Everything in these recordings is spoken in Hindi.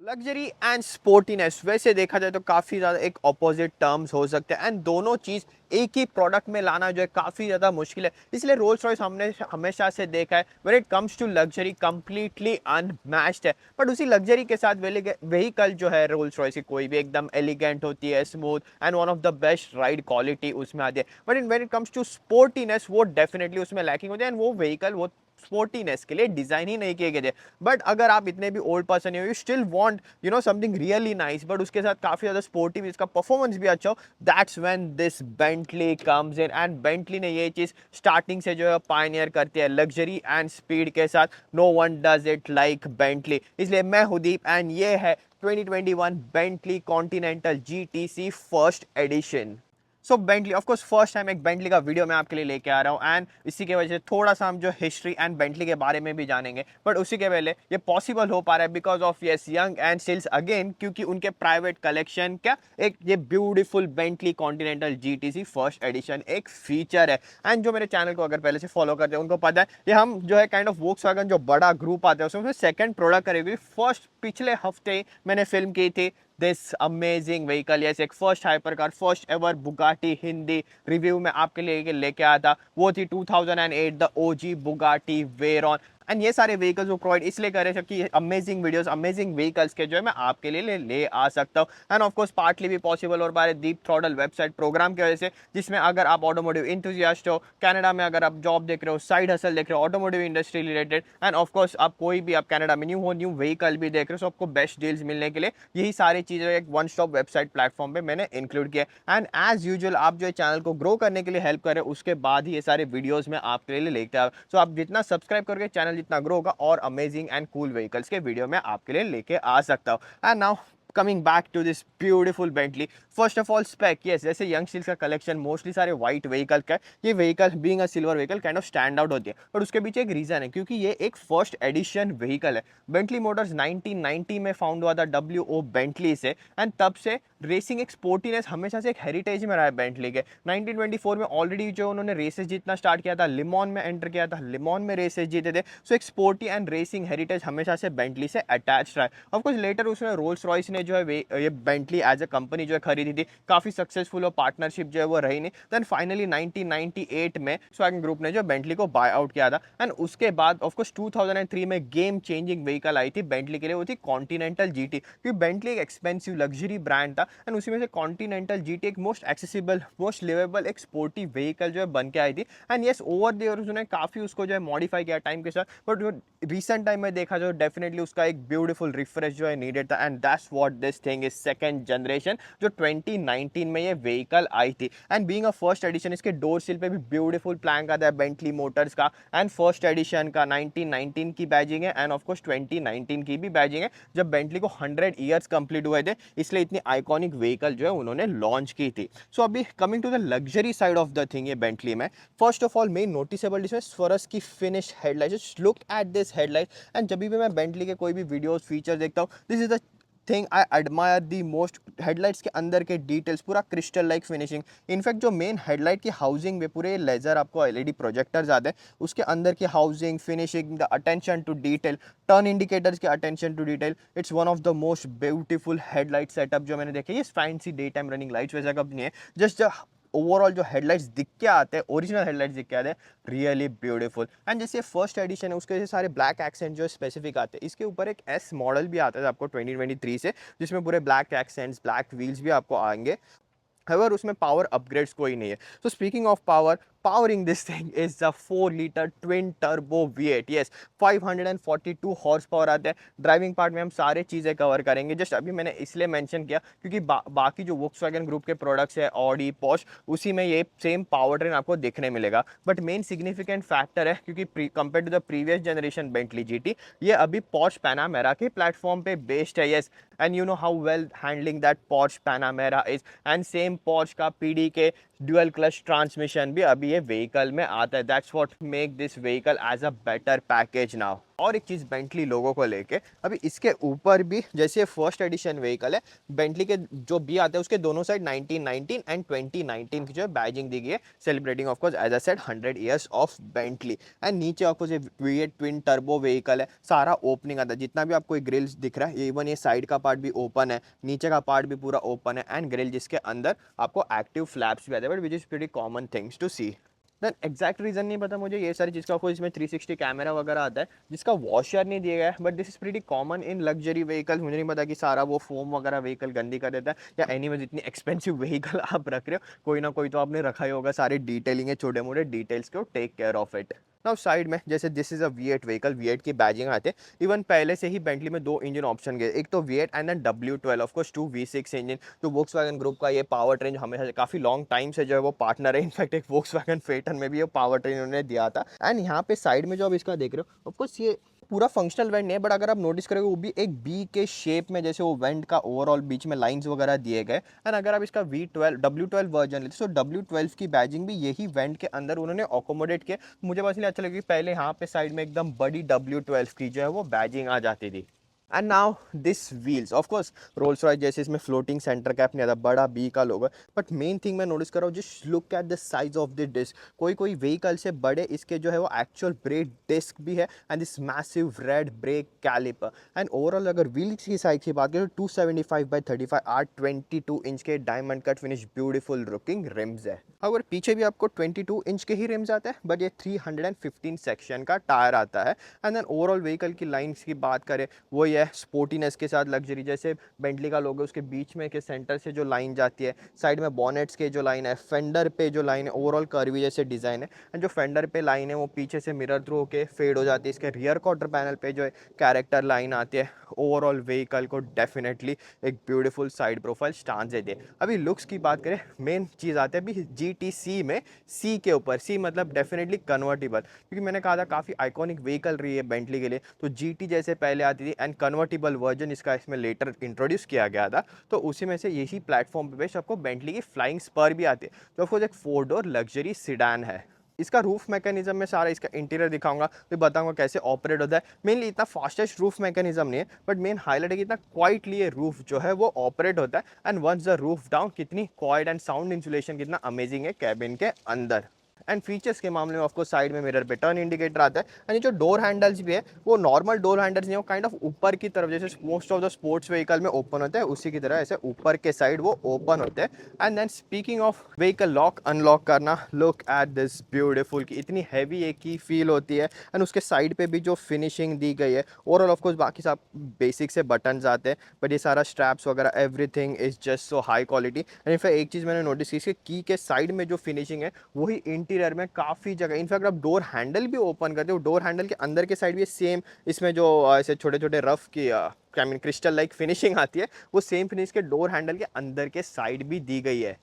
लग्जरी एंड स्पोर्टीनेस वैसे देखा जाए तो काफ़ी ज़्यादा एक ऑपोजिट टर्म्स हो सकते हैं एंड दोनों चीज़ एक ही प्रोडक्ट में लाना जो है काफ़ी ज़्यादा मुश्किल है। इसलिए रोल्स रॉयस हमने हमेशा से देखा है when it comes to luxury completely unmatched है। बट उसी लग्जरी के साथ व्हीकल जो है रोल्स रॉयस की कोई भी एकदम एलिगेंट होती है, smooth and one of the best ride quality उसमें आती है। But in when it comes to sportiness वो डेफिनेटली उसमें लैकिंग होती है एंड वो व्हीकल वो स्पोर्टीनेस के लिए डिजाइन ही नहीं किए गए थे। बट अगर आप इतने भी ओल्ड पर्सन हो, you still want something really nice but उसके साथ काफी ज्यादा स्पोर्टिव, इसका परफॉर्मेंस भी अच्छा हो, that's when this Bentley comes in. And Bentley ने ये चीज स्टार्टिंग से जो है पायनियर करती है लग्जरी एंड स्पीड के साथ। No one does it like Bentley. इसलिए मैं हूं दीप एंड ये है 2021 Bentley Continental GTC first edition. So Bentley of course first time एक बेंटली का वीडियो मैं आपके लिए लेके आ रहा हूँ एंड इसी की वजह से थोड़ा सा हम जो हिस्ट्री एंड बेंटली के बारे में भी जानेंगे। बट उसी के पहले ये पॉसिबल हो पा रहा है because of yes Young and sales again, क्योंकि उनके प्राइवेट कलेक्शन क्या एक ये beautiful Bentley Continental GTC first edition एक फीचर है। एंड जो मेरे चैनल को अगर पहले से फॉलो करते हैं उनको पता है ये हम जो है काइंड ऑफ वोक्सवैगन जो बड़ा ग्रुप आता है उसमें सेकंड प्रोडक्ट करेगी। फर्स्ट पिछले हफ्ते मैंने फिल्म की थी दिस अमेजिंग व्हीकल, यस एक first hyper car, first ever Bugatti Hindi review में आपके लिए लेके आया था। वो थी 2008 the OG Bugatti Veyron. And ये सारे व्हीकल्स वो प्रोवाइड इसलिए कर रहे थे कि अमेजिंग वीडियोस अमेजिंग व्हीकल्स के जो है मैं आपके लिए ले आ सकता हूँ। एंड ऑफ कोर्स पार्टली भी पॉसिबल और बारे दीप थ्रॉटल वेबसाइट प्रोग्राम की वजह से, जिसमें अगर आप ऑटोमोटिव इंथुजियास्ट हो, कनाडा में अगर आप जॉब देख रहे हो, साइड हसल देख रहे हो automotive industry related, and of course आप कोई भी आप कनाडा में न्यू हो, न्यू व्हीकल भी देख रहे हो, सो आपको बेस्ट डील्स मिलने के लिए यही सारी चीजें एक वन स्टॉप वेबसाइट प्लेटफॉर्म पे मैंने इंक्लूड किया। एंड एज यूजुअल आप जो चैनल को ग्रो करने के लिए हेल्प करें उसके बाद ही ये सारे वीडियोस में आपके लिए लेके आए। सो आप जितना सब्सक्राइब करोगे चैनल जितना ग्रो होगा और अमेजिंग एंड कूल व्हीकल्स के वीडियो में आपके लिए लेके आ सकता हूँ। And now coming back to this beautiful Bentley, first of all spec, yes जैसे यंग स्टील्स का कलेक्शन मोस्टली सारे व्हाइट व्हीकल का है, ये vehicle being a silver vehicle kind of stand out होती है। बट उसके पीछे एक रीजन है, क्योंकि ये एक फर्स्ट एडिशन व्हीकल है। बेंटली मोटर्स 1990 में फाउंड हुआ था WO बेंटली से एंड तब से रेसिंग एक स्पोर्टीनेस हमेशा से एक हेरिटेज में रहा है बेंटली के। 1924 में ऑलरेडी जो उन्होंने रेसेस जीतना स्टार्ट किया था, लिमॉन में एंटर किया था, लिमॉन में रेसेस जीते थे। सो एक स्पोर्टी एंड रेसिंग हेरिटेज हमेशा से बेंटली से अटैच रहा है। ऑफ कोर्स लेटर उसमें रोल्स रॉयस ने जो है ये बेंटली एज अ कंपनी जो है खरीदी थी, काफी सक्सेसफुल और पार्टनरशिप जो है वो रही नहीं। देन फाइनली 1998 में स्वैगन ग्रुप ने जो बेंटली को बाय आउट किया था एंड उसके बाद ऑफ कोर्स 2003 में गेम चेंजिंग व्हीकल आई थी बेंटली के लिए, वो थी कॉन्टिनेंटल जीटी। क्योंकि बेंटली एक एक्सपेंसिव लग्जरी ब्रांड था एंड उसी में से कॉन्टिनेंटल जीटी एक मोस्ट एक्सेसिबल मोस्ट लिवेबल एक स्पोर्टी व्हीकल जो है बन के आई थी। And yes over the years उन्होंने काफी उसको जो है मॉडिफाई किया टाइम के साथ, बट जो रिसेंट टाइम में देखा जो डेफिनेटली उसका एक ब्यूटीफुल रिफ्रेश जो है नीडेड था and that's what this thing is second generation जो 2019 में ये व्हीकल आई थी। And being a first edition इसके डोर सील पे भी ब्यूटीफुल प्लैंक आता है बेंटली मोटर्स का एंड फर्स्ट एडिशन का 1919 की बैजिंग है एंड ऑफ कोर्स 2019 की भी बैजिंग है जब बेंटली को 100 ईयर्स कंप्लीट हुए थे, इसलिए इतनी आइकॉनिक व्हीकल जो है उन्होंने लॉन्च की थी। सो अभी coming to the luxury side of the thing, ये बेंटली में first of all main noticeable इसमें स्वरस की finish headlight, look at this headlight. And जब भी मैं बेंटली के कोई भी वीडियोस फीचर देखता हूँ, this is the thing I admire the most. Headlights के अंदर के डिटेल्स पूरा क्रिस्टल लाइक फिनिशिंग। इनफैक्ट जो मेन हेडलाइट की हाउसिंग में पूरे लेजर आपको एलईडी प्रोजेक्टर्स आते हैं, उसके अंदर की housing finishing, the attention to detail, turn indicators के attention to detail, it's one of the most beautiful headlight setup जो मैंने देखे। ये fancy daytime running lights वैसा कब नहीं है, जस्ट ओवरऑल जो हेडलाइट्स दिख के आते हैं, ओरिजिनल हेडलाइट्स दिख के आते हैं, रियली ब्यूटीफुल। एंड जैसे फर्स्ट एडिशन है उसके वजह सारे ब्लैक एक्सेंट जो स्पेसिफिक आते हैं। इसके ऊपर एक एस मॉडल भी आता है आपको 2023 से, जिसमें पूरे ब्लैक एक्सेंट्स ब्लैक व्हील्स भी आपको आएंगे। However, उसमें पावर अपग्रेड्स कोई नहीं है। सो speaking of power, powering this thing is the 4 liter twin turbo V8, yes 542 horse power आते हैं। ड्राइविंग पार्ट में हम सारे चीज़ें कवर करेंगे, जस्ट अभी मैंने इसलिए मेंशन किया क्योंकि बाकी जो वोक्सवैगन ग्रुप के प्रोडक्ट्स है ऑडी पोर्श, उसी में ये सेम पावर ट्रेन आपको देखने मिलेगा। बट मेन सिग्निफिकेंट फैक्टर है क्योंकि compare to the previous generation Bentley GT, ये अभी पोर्श पैनामेरा के प्लेटफॉर्म पे बेस्ड है, yes and you know how well handling that Porsche Panamera is. And same Porsche का PDK dual clutch transmission भी अभी ये व्हीकल में आता है। That's what make this vehicle as a better package now. और एक चीज़ बेंटली लोगों को लेके, अभी इसके ऊपर भी जैसे फर्स्ट एडिशन व्हीकल है, बेंटली के जो बी आते हैं उसके दोनों साइड 1919 एंड 2019 की जो है बैजिंग दी गई है, celebrating of course as I said 100 years of Bentley. And नीचे ऑफ कोर्स ये V8 ट्विन टर्बो व्हीकल है, सारा ओपनिंग आता है, जितना भी आपको ग्रिल्स दिख रहा है, इवन ये साइड का पार्ट भी ओपन है, नीचे का पार्ट भी पूरा ओपन है, एंड ग्रिल जिसके अंदर आपको एक्टिव फ्लैप्स भी आते हैं, but which is pretty common things to see. Then exact reason नहीं पता मुझे ये सारी चीज़ का, आपको इसमें 360 कैमरा वगैरह आता है जिसका वॉशर नहीं दिया गया है, but this is pretty common in luxury vehicle. मुझे नहीं पता कि सारा वो फोम वगैरह व्हीकल गंदी कर देता है, या एनीवेज इतनी एक्सपेंसिव व्हीकल आप रख रहे हो, कोई ना कोई तो आपने रखा ही होगा, सारे डिटेलिंग है, छोटे मोटे डिटेल्स को take care of it. Now side में जैसे this is a V8 vehicle, V8 की बैजिंग आते हैं, इवन पहले से ही बेंटली में दो इंजन ऑप्शन गए, एक तो V8 and then W12 of course 2 V6 engine. तो वोक्सवैगन ग्रुप का ये पावर ट्रेन हमेशा से काफी लॉन्ग टाइम से जो है वो पार्टनर है, इनफैक्ट एक वोक्सवैगन फेटन में भी ये पावर ट्रेन उन्होंने दिया था। एंड यहाँ पे साइड में जो आप इसका देख रहे हो, ऑफकोर्स ये पूरा फंक्शनल वेंट नहीं है, बट अगर आप नोटिस करोगे वो भी एक बी के शेप में, जैसे वो वेंट का ओवरऑल बीच में लाइंस वगैरह दिए गए। एंड अगर आप इसका W12 वर्जन लेते तो W12 की बैजिंग भी यही वेंट के अंदर उन्होंने अकोमोडेट किया। मुझे बस इसलिए अच्छा लगा कि पहले यहाँ पे साइड में एकदम बड़ी W12 की जो है वो बैजिंग आ जाती थी। And now this wheels of course Rolls Royce जैसे इसमें फ्लोटिंग सेंटर कैप नहीं आता, बड़ा बी का लोगो है, बट मेन थिंग मैं नोटिस कर रहा हूँ, just look at the size of the disc. कोई कोई व्हीकल से बड़े इसके जो है वो एक्चुअल ब्रेक डिस्क भी है, and this massive red brake caliper. And overall अगर व्हील्स की साइज की बात करें तो 275/35 R22 इंच के diamond cut finish beautiful looking rims है। अगर पीछे भी आपको 22 इंच के ही रिम्स आते हैं, बट ये 315 सेक्शन का टायर आता है। एंड देन ओवरऑल व्हीकल की लाइन्स की बात करें, वो ये स्पोर्टीनेस के साथ लग्जरी, जैसे बेंटली का लोगो उसके बीच में के सेंटर से जो लाइन जाती है, साइड में बॉनेट्स के जो लाइन है, फेंडर पे जो लाइन है, ओवरऑल कर्वी जैसे डिज़ाइन है। एंड जो फेंडर पे लाइन है वो पीछे से मिरर थ्रू होके फेड हो जाती है, इसके रियर क्वार्टर पैनल पे जो है कैरेक्टर लाइन आती है। ओवरऑल व्हीकल को डेफिनेटली एक ब्यूटीफुल साइड प्रोफाइल स्टांस देती है। अभी लुक्स की बात करें, मेन चीज़ आती है अभी GTC में, सी के ऊपर, सी मतलब डेफिनेटली कन्वर्टिबल, क्योंकि मैंने कहा था काफ़ी आइकॉनिक व्हीकल रही है बेंटली के लिए, तो GT जैसे पहले आती थी, एंड कन्वर्टिबल वर्जन इसका इसमें लेटर इंट्रोड्यूस किया गया था, तो उसी में से यही प्लेटफॉर्म पे बेस्ट आपको बेंटली की फ्लाइंग स्पर भी आती है, जो ऑफकोर्स एक 4 डोर लग्जरी सिडान है। इसका रूफ मैकेनिज्म में सारा इसका इंटीरियर दिखाऊंगा, फिर बताऊंगा कैसे ऑपरेट होता है। मेनली इतना फास्टेस्ट रूफ मैकेनिज्म नहीं है, बट मेन हाईलाइट है कि इतना क्वाइटली ये रूफ जो है वो ऑपरेट होता है, and once the roof down कितनी क्वाइट एंड साउंड इंसुलेशन कितना अमेजिंग है कैबिन के अंदर। एंड फीचर्स के मामले में आपको साइड में मिरर पे टर्न इंडिकेटर आता है, एंड ये जो डोर हैंडल्स भी है वो नॉर्मल डोर हैंडल्स नहीं, वो काइंड ऑफ ऊपर की तरफ, जैसे most of the sports vehicle में ओपन होता है उसी की तरह ऐसे ऊपर के साइड वो ओपन होते हैं। And then speaking of vehicle lock unlock करना, look at this beautiful, key इतनी हैवी एक ही फील होती है, एंड उसके साइड पे भी जो फिनिशिंग दी गई है, ओवरऑल ऑफ कोर्स बाकी सब बेसिक से बटन्स आते हैं, बट ये सारा स्ट्रैप्स वगैरह everything is just so high quality. And in fact एक चीज़ मैंने नोटिस की, इसके की के साइड में जो फिनिशिंग है वही इंटीरियर में काफ़ी जगह, इनफैक्ट आप डोर हैंडल भी ओपन करते हो, डोर हैंडल के अंदर के साइड भी सेम, इसमें जो ऐसे छोटे छोटे रफ की I mean crystal like finishing आती है, वो सेम फिनिश के डोर हैंडल के अंदर के साइड भी दी गई है।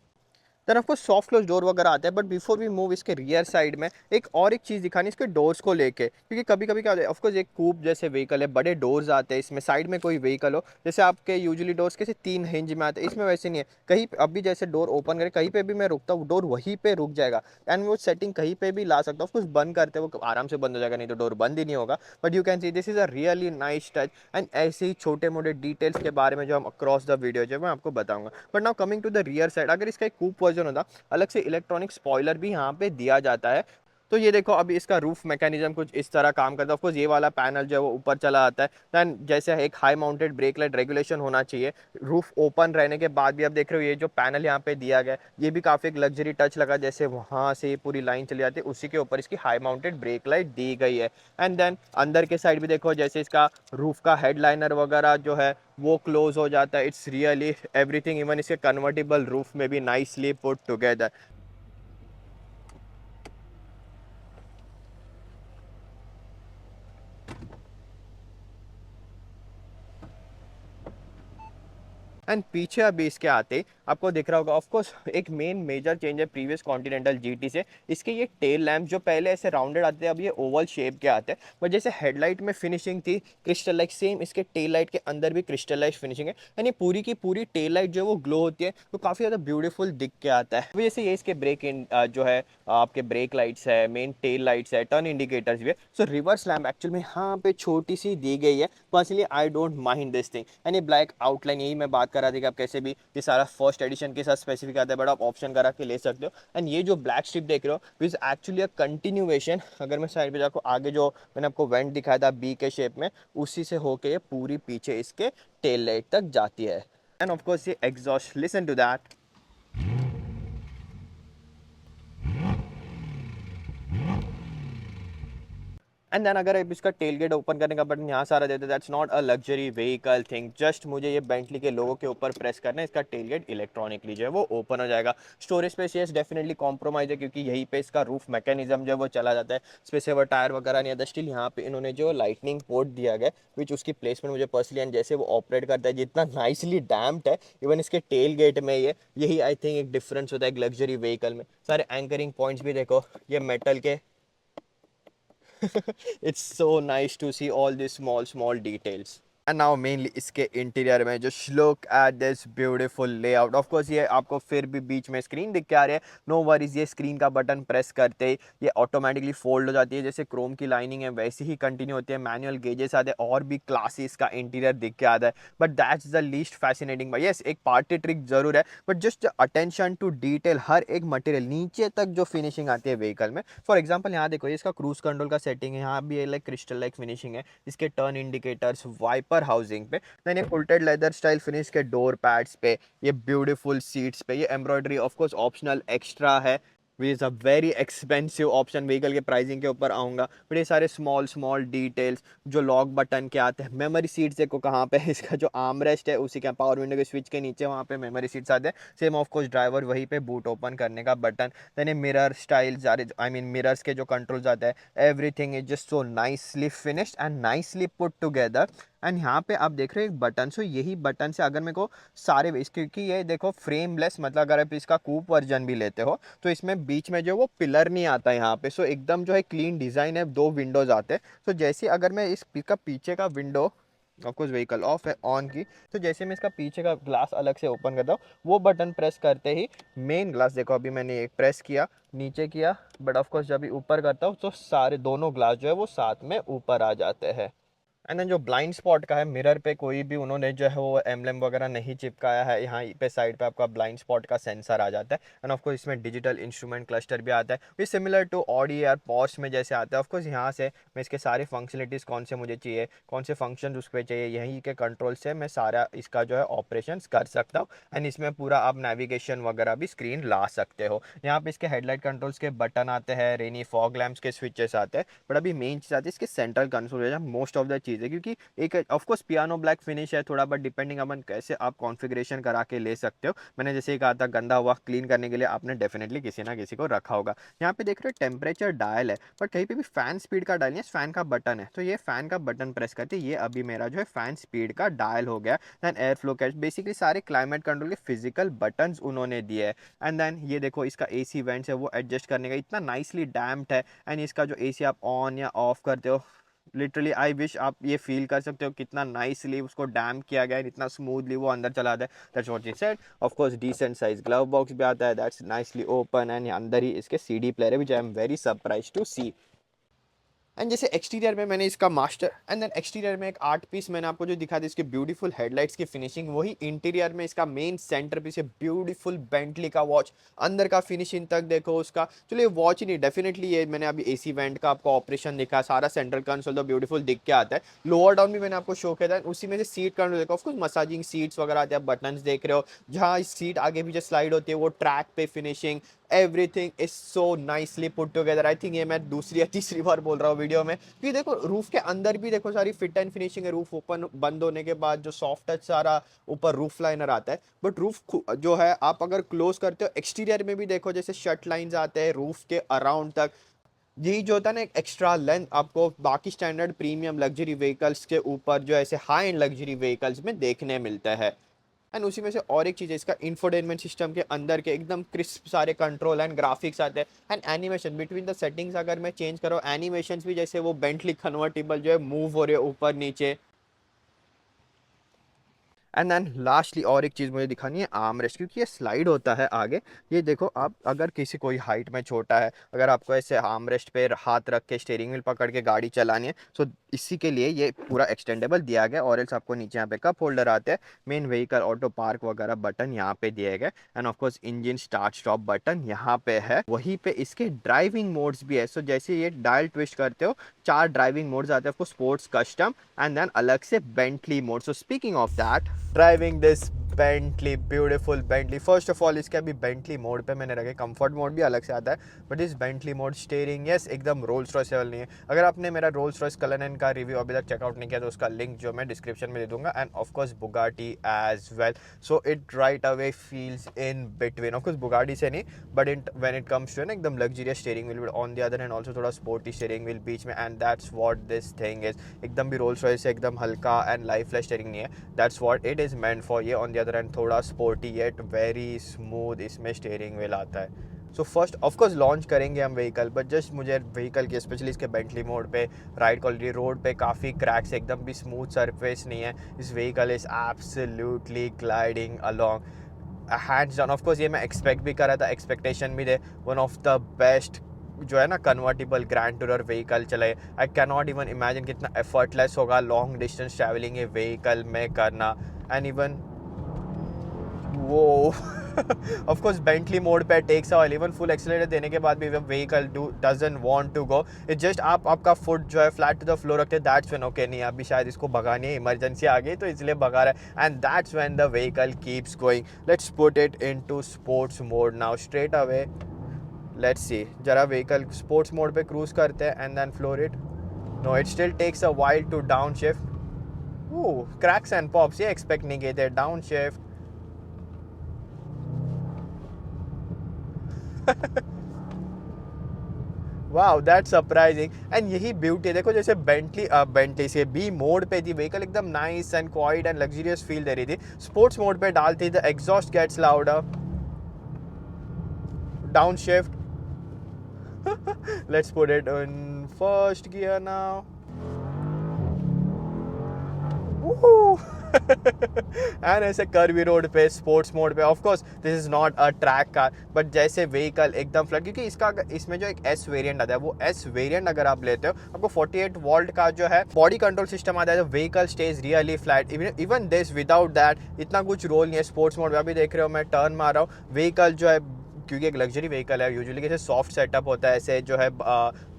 Then of course soft close door वगैरह आते हैं, बट बिफोर वी मूव इसके रियर साइड में एक चीज़ दिखानी इसके डोर्स को लेके, क्योंकि कभी कभी क्या होता है, ऑफकोर्स एक कूप जैसे व्हीकल है, बड़े डोर्स आते हैं इसमें, साइड में कोई व्हीकल हो, जैसे आपके यूजुअली डोर्स कैसे 3 हिंज में आते हैं, इसमें वैसे नहीं है। कहीं अभी जैसे डोर ओपन करें, कहीं पे भी मैं रुकता हूँ डोर वहीं पे रुक जाएगा, एंड वो सेटिंग कहीं पे भी ला सकता हूँ, ऑफकोर्स बंद करते वो आराम से बंद हो जाएगा, नहीं तो डोर बंद ही नहीं होगा, but you can see this is a really nice touch. And ऐसे ही छोटे मोटे डिटेल्स के बारे में जो हम अक्रॉस द वीडियो जो मैं आपको बताऊंगा। But now coming to the rear side, अगर इसका एक कूप वर्जन होता, अलग से इलेक्ट्रॉनिक स्पॉइलर भी यहाँ पे दिया जाता है। तो ये देखो अभी इसका रूफ मैकेनिज्म कुछ इस तरह काम करता है, ऑफकोर्स ये वाला पैनल जो है वो ऊपर चला आता है, दैन जैसे एक high mounted brake light regulation होना चाहिए, रूफ ओपन रहने के बाद भी आप देख रहे हो ये जो पैनल यहाँ पे दिया गया है, ये भी काफ़ी एक लग्जरी टच लगा, जैसे वहाँ से ये पूरी लाइन चली जाती है, उसी के ऊपर इसकी हाई माउंटेड ब्रेक लाइट दी गई है। एंड देन अंदर के साइड भी देखो, जैसे इसका रूफ का हेडलाइनर वगैरह जो है वो क्लोज हो जाता है, इट्स रियली एवरीथिंग, इवन इसके कन्वर्टेबल रूफ में भी नाइसली पुट टुगेदर। एंड पीछे अभी इसके आते ही आपको दिख रहा होगा, ऑफ कोर्स एक मेन मेजर चेंज है प्रीवियस कॉन्टिनेंटल जीटी से, इसके ये टेल लैंप जो पहले ऐसे राउंडेड आते थे अब ये ओवल शेप के आते हैं। बट जैसे हेडलाइट में फिनिशिंग थी क्रिस्टल लाइट, सेम इसके टेल लाइट के अंदर भी क्रिस्टलाइज फिनिशिंग है, यानी पूरी की पूरी टेल लाइट जो है वो ग्लो होती है, तो काफ़ी ज़्यादा ब्यूटीफुल दिख के आता है। जैसे ये इसके ब्रेक इन जो है आपके ब्रेक लाइट्स है, मेन टेल लाइट्स है, टर्न इंडिकेटर्स भी है। सो रिवर्स लैम्प एक्चुअल में यहाँ पे छोटी सी दी गई है, personally I don't mind this thing. यानी ब्लैक आउटलाइन, यही मैं बात कर रहा था कि आप कैसे भी ये सारा फर्स्ट एडिशन के साथ स्पेसिफिक आता है, बट आप ऑप्शन करा के ले सकते हो। एंड ये जो ब्लैक स्ट्रिप देख रहे हो इज एक्चुअली अ कंटिन्यूएशन, अगर मैं साइड पे जाकर आगे जो मैंने आपको वेंट दिखाया था बी के शेप में, उसी से होके ये पूरी पीछे इसके टेल लाइट तक जाती है। एंड ऑफ कोर्स ये exhaust, listen to that. And then अगर आप इसका टेल गेट ओपन करने का बटन यहाँ सारा देते, that's not a luxury vehicle thing, just मुझे ये बेंटली के लोगों के ऊपर प्रेस करना है, इसका टेल गेट इलेक्ट्रॉनिकली जो है वो ओपन हो जाएगा। Storage space yes definitely compromise है, क्योंकि यहीं पे इसका रूफ मैकेनिज्म जो है वो चला जाता है, स्पेस वो टायर वगैरह नहीं आता। स्टिल यहाँ पे इन्होंने जो लाइटनिंग पोर्ट दिया गया विच उसकी प्लेसमेंट मुझे पर्सनली एंड जैसे वो ऑपरेट करता है जितना नाइसली डैम्प्ड है, इवन इसके टेल गेट में ये यही आई थिंक एक डिफरेंस होता है एक लग्जरी व्हीकल में। सारे एंकरिंग पॉइंट्स भी देखो ये मेटल के it's so nice to see all these small details. And now mainly इसके इंटीरियर में जो look at this beautiful layout, of course ये आपको फिर भी बीच में स्क्रीन दिख के आ रही है, नो वरीज, ये स्क्रीन का बटन प्रेस करते ही ये ऑटोमेटिकली फोल्ड हो जाती है, जैसे क्रोम की लाइनिंग है वैसे ही कंटिन्यू होती है, मैनुअल गेजेस आते हैं और भी क्लासी इसका इंटीरियर दिख के आता है। But that's the least fascinating by, yes एक पार्टी ट्रिक जरूर है, but just attention to detail, हर एक मटेरियल नीचे तक जो फिनिशिंग आती है व्हीकल में। फॉर एग्जाम्पल यहाँ देखो ये इसका क्रूज कंट्रोल का सेटिंग है, यहाँ भी लाइक क्रिस्टल लाइक फिनिशिंग है, इसके टर्न इंडिकेटर्स, वाइपर हाउसिंग पे, देन ये फुलटेड लेदर स्टाइल फिनिश के डोर पैड्स पे, ये ब्यूटीफुल सीट्स पे, ये embroidery of course optional extra है, which is a very expensive option, vehicle के प्राइसिंग के ऊपर आऊँगा। बट ये सारे स्मॉल स्मॉल डिटेल्स जो लॉक बटन के आते हैं, मेमोरी सीट्स देखो कहाँ पे इसका जो आर्म रेस्ट है उसी के पावर विंडो के स्विच के नीचे वहाँ पे मेमोरी सीट्स आते हैं, सेम ऑफ कोर्स ड्राइवर वहीं पे बूट ओपन करने का बटन, देन ये मिरर स्टाइल सारे, आई मीन मिरर्स के जो कंट्रोल्स आते हैं, everything is just so nicely finished and nicely put together. And यहाँ पे आप देख रहे हो एक बटन, सो यही बटन से अगर मेरे को सारे क्योंकि ये देखो फ्रेमलेस, मतलब अगर आप इसका कूप वर्जन भी लेते हो तो इसमें बीच में जो वो पिलर नहीं आता यहाँ पे, सो एकदम जो है क्लीन डिज़ाइन है, दो विंडोज आते हैं। सो जैसे अगर मैं इसका पीछे का विंडो, ऑफकोर्स व्हीकल ऑफ है ऑन की, तो जैसे मैं इसका पीछे का ग्लास अलग से ओपन करता हूँ, वो बटन प्रेस करते ही मेन ग्लास देखो, अभी मैंने एक प्रेस किया नीचे किया, बट ऑफकोर्स जब भी ऊपर करता हूँ तो सारे दोनों ग्लास जो है वो साथ में ऊपर आ जाते हैं। एंड देन जो ब्लाइंड स्पॉट का है, मिरर पे कोई भी उन्होंने जो है वो एम्बलम वगैरह नहीं चिपकाया है, यहाँ पे साइड पे आपका ब्लाइंड स्पॉट का सेंसर आ जाता है। एंड ऑफ कोर्स इसमें डिजिटल इंस्ट्रूमेंट क्लस्टर भी आता है, विच सिमिलर टू ऑडी या पॉश में जैसे आता है। ऑफ कोर्स यहाँ से मैं इसके सारे फंक्शनलिटीज़ कौन से मुझे चाहिए, कौन से फंक्शन उस पर चाहिए, यहीं के कंट्रोल से मैं सारा इसका जो है ऑपरेशन कर सकता हूँ। एंड इसमें पूरा आप नेविगेशन वगैरह भी स्क्रीन ला सकते हो। यहाँ पे इसके हेडलाइट कंट्रोल्स के बटन आते हैं, रेनी फॉग लैम्प्स के स्विचेस आते हैं, बट अभी मेन चीज़ आती है इसके central console, most of the चीज़ है, क्योंकि एक of course piano black finish है थोड़ा, बट डिपेंडिंग अपन कैसे आप कॉन्फ़िगरेशन करा के ले सकते हो। मैंने जैसे ही कहा था गंदा हुआ क्लीन करने के लिए आपने डेफिनेटली किसी ना किसी को रखा होगा। यहाँ पे देख रहे हो टेम्परेचर डायल है, बट कहीं पे भी फैन स्पीड का डायल नहीं है, फैन का बटन है, तो ये फैन का बटन प्रेस करते ये अभी मेरा जो है फैन स्पीड का डायल हो गया। Then air flow catch, basically सारे क्लाइमेट कंट्रोल के फिजिकल बटन्स उन्होंने दिए है। एंड देन ये देखो इसका AC वेंट्स है वो एडजस्ट करने का इतना नाइसली डैम्प्ड है, एंड इसका जो AC आप ऑन या ऑफ करते हो, लिटरली आई विश आप ये फील कर सकते हो कितना नाइसली उसको डैम किया गया है, इतना स्मूथली वो अंदर चला जाता है। That's what he said. Of course decent size glove box भी आता है, दैट्स नाइसली ओपन, एंड अंदर ही इसके CD प्लेयर है, which I am very surprise to see. And जैसे एक्सटीरियर में मैंने इसका मास्टर, एंड देन एक्सटीरियर में एक आर्ट पीस मैंने आपको जो दिखा दी इसके ब्यूटीफुल हेडलाइट्स की फिनिशिंग, वही इंटीरियर में इसका मेन सेंटर पीस है, ब्यूटीफुल बेंटली का वॉच, अंदर का फिनिशिंग तक देखो उसका। चलिए वॉच ही नहीं, डेफिनेटली ये मैंने अभी AC वेंट का आपको ऑपरेशन दिखा, सारा सेंट्रल कंसोल तो ब्यूटीफुल दिख के आता है। लोअर डाउन भी मैंने आपको शो किया था, उसी में से सीट कंट्रोल देखो, ऑफकोर्स मसाजिंग सीट्स वगैरह आते हैं, बटन्स देख रहे हो, जहाँ सीट आगे पीछे स्लाइड होती है वो ट्रैक पे finishing, everything is so nicely put together. I think ये मैं दूसरी या तीसरी बार बोल रहा हूँ वीडियो में, क्योंकि देखो रूफ के अंदर भी देखो सारी फिट एंड फिनिशिंग है, रूफ ओपन बंद होने के बाद जो सॉफ्ट टच सारा ऊपर रूफ लाइनर आता है, बट रूफ जो है आप अगर क्लोज करते हो, एक्सटीरियर में भी देखो जैसे शट लाइंस आते हैं रूफ के अराउंड तक, यही जो होता है ना एक एक्स्ट्रा लेंथ आपको बाकी स्टैंडर्ड प्रीमियम लग्जरी व्हीकल्स के ऊपर जो ऐसे हाई एंड लग्जरी व्हीकल्स में देखने मिलता है। एंड उसी में से और एक चीज़ है, इसका इंफोटेनमेंट सिस्टम के अंदर के एकदम क्रिस्प सारे कंट्रोल एंड ग्राफिक्स आते हैं। And animation between the settings अगर मैं चेंज करूँ, एनिमेशन भी जैसे वो बेंटली कन्वर्टिबल जो है मूव हो रहे ऊपर नीचे। एंड देन लास्टली और एक चीज़ मुझे दिखानी है, आर्म रेस्ट, क्योंकि ये स्लाइड होता है आगे। ये देखो, आप अगर किसी कोई हाइट में छोटा है, अगर आपको ऐसे आर्म रेस्ट पे हाथ रख के स्टीयरिंग व्हील पकड़ के गाड़ी चलानी है, सो इसी के लिए ये पूरा एक्सटेंडेबल दिया गया। और एल्स आपको नीचे यहाँ पे कप होल्डर आते हैं, मेन व्हीकल ऑटो पार्क वगैरह बटन यहाँ पे दिए गए, and of course engine start stop button यहाँ पे है। वहीं पे इसके ड्राइविंग मोड्स भी है। सो जैसे ये डायल ट्विस्ट करते हो, 4 ड्राइविंग मोड्स आते हैं आपको, स्पोर्ट्स, कस्टम एंड देन अलग से Bentley mode. So speaking of that, driving this Bentley, beautiful Bentley. First of all इसके अभी बेंटली मोड पे मैंने रखे, कंफर्ट मोड भी अलग से आता है, बट इस बेंटली मोड स्टीयरिंग यस एकदम रोल्स रॉयस लेवल नहीं है। अगर आपने मेरा रोल्स रॉयस कलनन का रिव्यू अभी तक चेकआउट नहीं किया तो उसका लिंक जो मैं डिस्क्रिप्शन में दे दूंगा, and of course Bugatti as well. So it right away feels in between, of course Bugatti से नहीं, but it when it comes to ना एकदम luxurious steering wheel, on the other hand also थोड़ा स्पोर्टी स्टीयरिंग व्हील बीच में, and that's what this thing is. एकदम भी रोल्स रॉयस से एकदम हल्का एंड लाइफलेस स्टीयरिंग नहीं है, that's what it is meant for. ये ऑन द अदर हैंड थोड़ा स्पोर्टी येट वेरी स्मूथ इसमें स्टीयरिंग व्हील आता है। सो फर्स्ट ऑफकोर्स लॉन्च करेंगे हम व्हीकल, बट जस्ट मुझे व्हीकल की स्पेशली इसके बेंटली मोड पे राइड क्वालिटी, रोड पे काफ़ी क्रैक्स, एकदम भी स्मूथ सरफेस नहीं है। इस vehicle is absolutely gliding along hands down. Of course ये मैं एक्सपेक्ट भी कर रहा था, एक्सपेक्टेशन भी थे, वन ऑफ द बेस्ट जो है ना कन्वर्टिबल ग्रैंड टूरर व्हीकल चले। I can not even imagine कितना एफर्टलेस होगा लॉन्ग डिस्टेंस ट्रैवलिंग ये व्हीकल में करना। एंड इवन वो ऑफ कोर्स बेंटली मोड पे takes a while, even full accelerator देने के बाद भी vehicle doesn't want to go. It just आपका फुट जो है फ्लैट टू द फ्लोर रखते हैं, दैट्स व्हेन ओके नहीं अभी शायद इसको भगानी है, इमरजेंसी आ गई तो इसलिए भगा रहा है, and that's when the vehicle keeps going. Let's put it into sports mode now straight away. Let's see, जरा व्हीकल स्पोर्ट्स मोड पे क्रूज करते हैं and then floor it. No, it still takes a while to down shift. Cracks and pops ये एक्सपेक्ट नहीं किए थे। Down shift, wow that's surprising. And यही ब्यूटी है, देखो जैसे बेंटली से बी मोड पे थी व्हीकल एकदम nice and quiet and luxurious feel दे रही थी, स्पोर्ट्स मोड पे डालती the exhaust gets louder. Downshift, let's put it in first gear now. And ऐसे कर्वी रोड पे स्पोर्ट्स मोड पे, of course this is not a track car, but जैसे व्हीकल एकदम फ्लैट, क्योंकि इसका इसमें जो एक एस वेरिएंट आता है, वो एस वेरिएंट अगर आप लेते हो आपको 48 वोल्ट का जो है बॉडी कंट्रोल सिस्टम आता है, तो vehicle stage really flat. Even this without that इतना कुछ रोल नहीं है स्पोर्ट्स मोड में। अभी देख रहे हो मैं टर्न मार रहा हूँ, व्हीकल जो है क्योंकि एक लग्जरी व्हीकल है यूजुअली कैसे सॉफ्ट सेटअप होता है, ऐसे जो है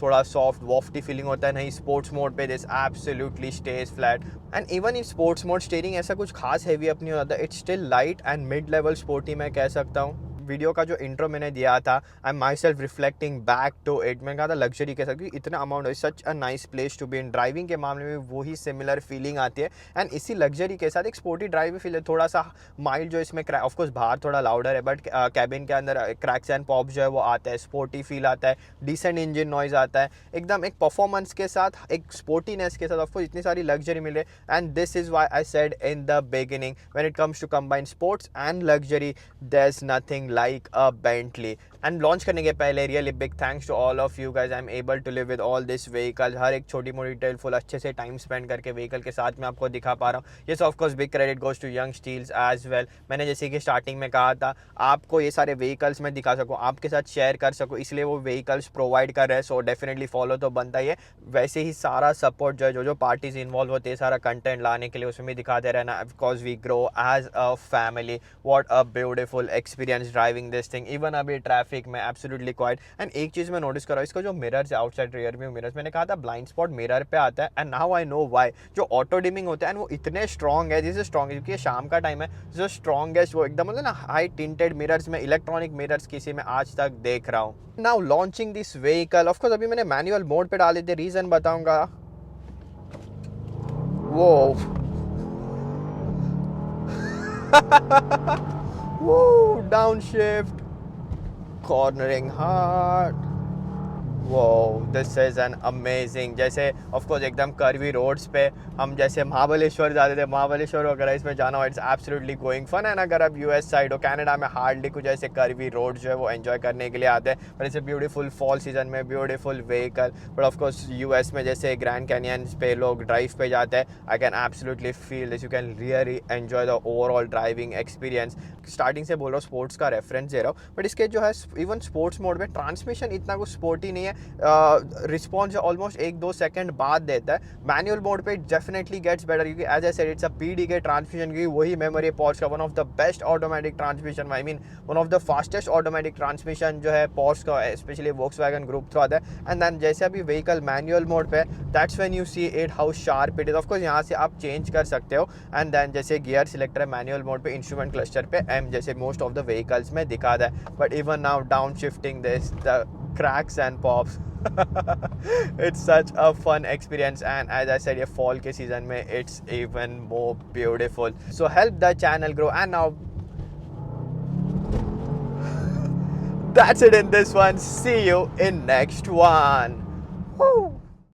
थोड़ा सॉफ्ट वॉफ्टी फीलिंग होता है, नहीं स्पोर्ट्स मोड पे this absolutely stage flat. And even in sports mode steering ऐसा कुछ खास हैवी अप नहीं होता, it's still light and mid level sporty मैं कह सकता हूँ। वीडियो का जो इंट्रो मैंने दिया था, I am myself reflecting back to it, मैंने कहा था लग्जरी कह सकती, इतना amount, such a nice place to be in. Driving के मामले में वही सिमिलर फीलिंग आती है, एंड इसी लग्जरी के साथ एक स्पोर्टी ड्राइव भी फील है, थोड़ा सा माइल्ड जो इसमें ऑफकोर्स बाहर थोड़ा लाउडर है, बट कैबिन के अंदर क्रैक्स एंड पॉप जो है वो आता है, स्पोर्टी फील आता है, डिसेंट इंजन नॉइज आता है, एकदम एक परफॉर्मेंस के साथ एक स्पोर्टीनेस के साथ ऑफकोर्स इतनी सारी लग्जरी मिले। And this is why I said in the beginning, when it comes to combine sports and luxury, there is nothing like a Bentley। And launch करने के पहले really big thanks to all of you guys, I am able to live with all this vehicle. हर एक छोटी मोटी डिटेल फुल अच्छे से टाइम स्पेंड करके व्हीकल के साथ में आपको दिखा पा रहा हूँ। Yes of course big credit goes to Young Steels as well. मैंने जैसे कि स्टार्टिंग में कहा था आपको ये सारे व्हीकल्स मैं दिखा सकूँ, आपके साथ शेयर कर सकूँ, इसलिए वो व्हीकल्स प्रोवाइड कर रहे हैं, सो डेफिनेटली फॉलो तो बनता ही है। वैसे ही सारा सपोर्ट जो है, जो पार्टीज इन्वॉल्व होते हैं सारा कंटेंट लाने के लिए, उसमें भी दिखाते रहना, because we grow as a family. What a beautiful experience driving this thing, even अभी ट्रैफिक में एब्सोल्युटली क्वाइट। एंड एक चीज़ मैं नोटिस कर रहा हूँ, इसका जो मिरर्स है आउटसाइड रियर व्यू मिरर्स, मैंने कहा था ब्लाइंड स्पॉट मिरर पे आता है, and now I know why. जो ऑटो डिमिंग होता है एंड वो इतने स्ट्रॉन्ग है, दिस इज स्ट्रॉन्ग क्योंकि ये शाम का टाइम है, जो स्ट्रॉन्गेस्ट वो एकदम मतलब ना हाई टिंटेड मिरर्स में इलेक्ट्रॉनिक मिरर्स किसी में आज तक देख रहा हूँ। Now launching this vehicle, of course अभी मैंने मैनुअल मोड पे डाले थे, रीजन बताऊंगा। वो down shift, cornering hard, Wow, this is an amazing. जैसे ऑफ कोर्स एकदम कर्वी रोड्स पे हम जैसे महाबलेश्वर जाते थे, महाबलेश्वर वगैरह इसमें जाना हो, it's absolutely going fun. And अगर आप यूएस साइड हो, कनाडा में हार्डली कुछ ऐसे कर्वी रोड जो है वो एंजॉय करने के लिए आते हैं, but it's beautiful fall season में beautiful vehicle. But of course US में जैसे ग्रैंड कैनियन पे लोग ड्राइव पे जाते हैं, I can absolutely feel this, you can really enjoy the overall driving experience. Starting से बोल रहा हूँ स्पोर्ट्स का रेफरेंस दे रहा हूँ, बट इसके जो है इवन स्पोर्ट्स मोड में ट्रांसमिशन इतना कुछ स्पोर्टी नहीं है, रिस्पॉन्स ऑलमोस्ट 1-2 सेकंड बाद देता है। मैनुअल मोड पे डेफिनेटली गेट्स बेटर, क्योंकि as I said it's a PDK transmission की वही मेमोरी पॉर्श का one of the best automatic transmission, I mean one of the fastest automatic transmission जो है पॉर्श का, स्पेशली वोक्सवैगन ग्रुप थ्रू आता है। एंड देन जैसे अभी व्हीकल मैनुअल मोड पे, that's when you see it how sharp it is. Of course यहाँ से आप चेंज कर सकते हो। एंड देन जैसे गियर सिलेक्टर है मैनुअल मोड पे, इंस्ट्रूमेंट क्लस्टर पे एम, जैसे मोस्ट ऑफ द व्हीकल्स में दिखाता है। But even now down shifting this, the cracks and pops. It's such a fun experience, and as I said, ये fall के season में it's even more beautiful. So help the channel grow. And now that's it in this one. See you in next one. Woo!